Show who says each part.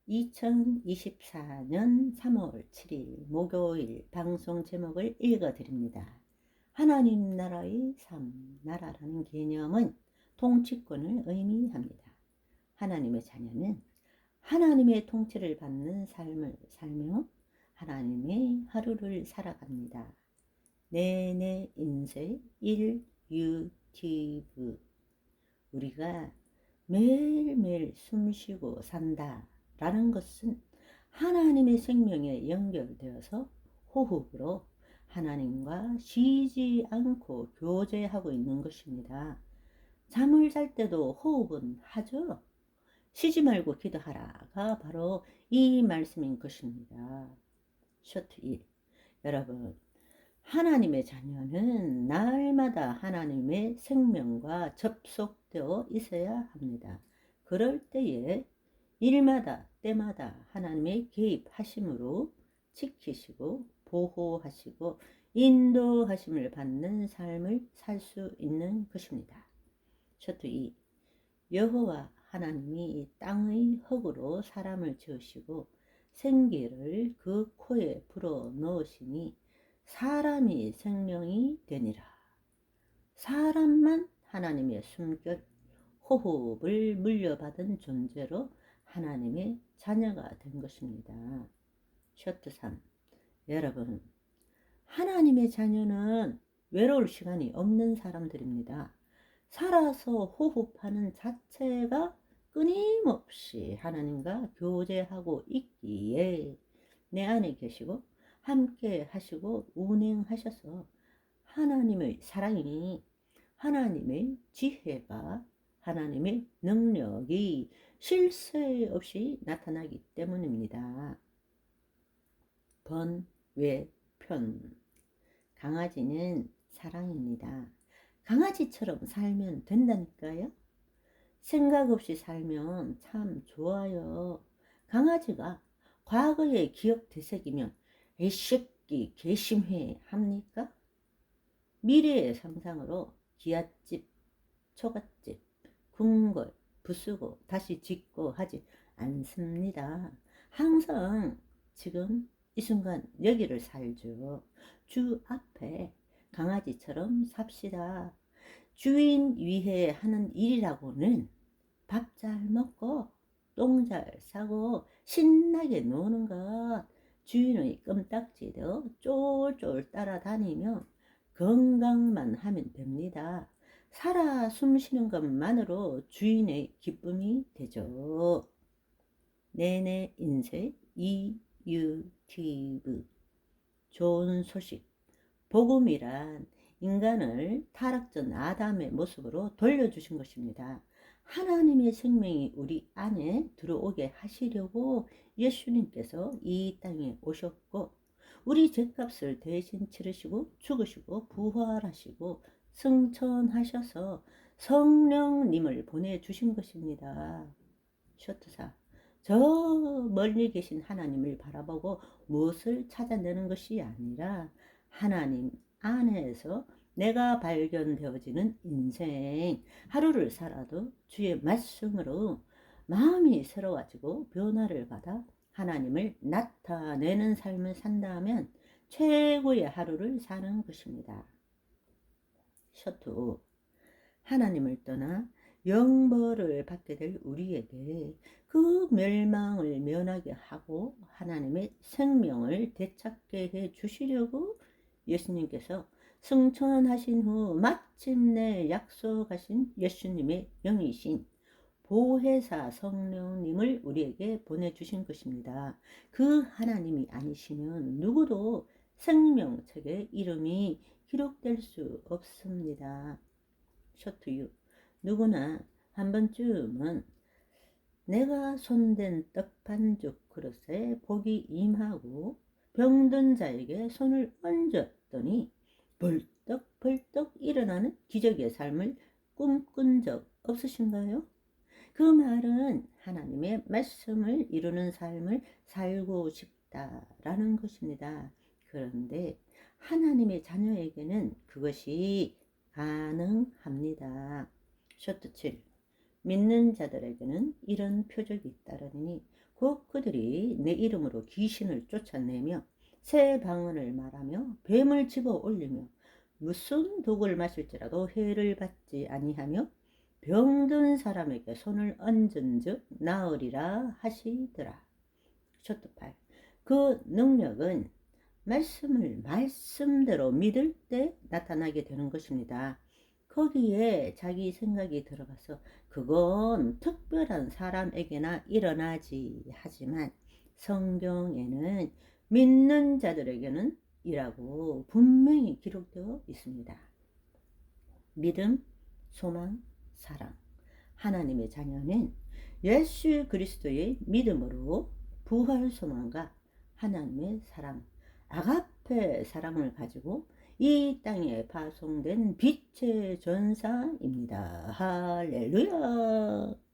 Speaker 1: 2024년 3월 7일 목요일 방송 제목을 읽어드립니다. 하나님 나라의 삶, 나라라는 개념은 통치권을 의미합니다. 하나님의 자녀는 하나님의 통치를 받는 삶을 살며 하나님의 하루를 살아갑니다. 내 인생 1 유튜브. 우리가 매일매일 숨쉬고 산다 라는 것은 하나님의 생명에 연결되어서 호흡으로 하나님과 쉬지 않고 교제하고 있는 것입니다. 잠을 잘 때도 호흡은 하죠. 쉬지 말고 기도하라가 바로 이 말씀인 것입니다. 쇼트 1. 여러분, 하나님의 자녀는 날마다 하나님의 생명과 접속되어 있어야 합니다. 그럴 때에 일마다 때마다 하나님의 개입하심으로 지키시고 보호하시고 인도하심을 받는 삶을 살 수 있는 것입니다. 쇼트 2. 여호와 하나님이 땅의 흙으로 사람을 지으시고 생기를 그 코에 불어 넣으시니 사람이 생명이 되니라. 사람만 하나님의 숨결, 호흡을 물려받은 존재로 하나님의 자녀가 된 것입니다. 쇼트 3. 여러분, 하나님의 자녀는 외로울 시간이 없는 사람들입니다. 살아서 호흡하는 자체가 끊임없이 하나님과 교제하고 있기에 내 안에 계시고 함께 하시고 운행하셔서 하나님의 사랑이, 하나님의 지혜가, 하나님의 능력이 쉴 새 없이 나타나기 때문입니다. 번외편. 강아지는 사랑입니다. 강아지처럼 살면 된다니까요. 생각 없이 살면 참 좋아요. 강아지가 과거의 기억 되새기면 이 새끼 괘씸해 합니까? 미래의 상상으로 기앗집, 초갓집, 궁궐, 부수고 다시 짓고 하지 않습니다. 항상 지금 이 순간 여기를 살죠. 주 앞에 강아지처럼 삽시다. 주인 위해 하는 일이라고는 밥 잘 먹고 똥 잘 싸고 신나게 노는 것, 주인의 껌딱지도 쫄쫄 따라다니며 건강만 하면 됩니다. 살아 숨쉬는 것만으로 주인의 기쁨이 되죠. 내내 인생 이유티브. 좋은 소식. 복음이란 인간을 타락전 아담의 모습으로 돌려주신 것입니다. 하나님의 생명이 우리 안에 들어오게 하시려고 예수님께서 이 땅에 오셨고 우리 죄값을 대신 치르시고 죽으시고 부활하시고 승천하셔서 성령님을 보내주신 것입니다. 쇼트사. 저 멀리 계신 하나님을 바라보고 무엇을 찾아내는 것이 아니라 하나님 안에서 내가 발견되어지는 인생, 하루를 살아도 주의 말씀으로 마음이 새로워지고 변화를 받아 하나님을 나타내는 삶을 산다면 최고의 하루를 사는 것입니다. 쇼트 5. 하나님을 떠나 영벌을 받게 될 우리에게 그 멸망을 면하게 하고 하나님의 생명을 되찾게 해 주시려고 예수님께서 승천하신 후 마침내 약속하신 예수님의 영이신 보혜사 성령님을 우리에게 보내주신 것입니다. 그 하나님이 아니시면 누구도 생명책에 이름이 기록될 수 없습니다. 쇼트 6. 누구나 한 번쯤은 내가 손댄 떡반죽 그릇에 복이 임하고 병든 자에게 손을 얹었더니 벌떡벌떡 일어나는 기적의 삶을 꿈꾼 적 없으신가요? 그 말은 하나님의 말씀을 이루는 삶을 살고 싶다라는 것입니다. 그런데 하나님의 자녀에게는 그것이 가능합니다. 쇼트 7. 믿는 자들에게는 이런 표적이 따르니 곧 그들이 내 이름으로 귀신을 쫓아내며 새 방언을 말하며 뱀을 집어 올리며 무슨 독을 마실지라도 해를 받지 아니하며 병든 사람에게 손을 얹은즉 나으리라 하시더라. 쇼트 8. 그 능력은 말씀을 말씀대로 믿을 때 나타나게 되는 것입니다. 거기에 자기 생각이 들어가서 그건 특별한 사람에게나 일어나지 하지만 성경에는 믿는 자들에게는 이라고 분명히 기록되어 있습니다. 믿음, 소망, 사랑. 하나님의 자녀는 예수 그리스도의 믿음으로 부활 소망과 하나님의 사랑, 아가페 사랑을 가지고 이 땅에 파송된 빛의 전사입니다. 할렐루야.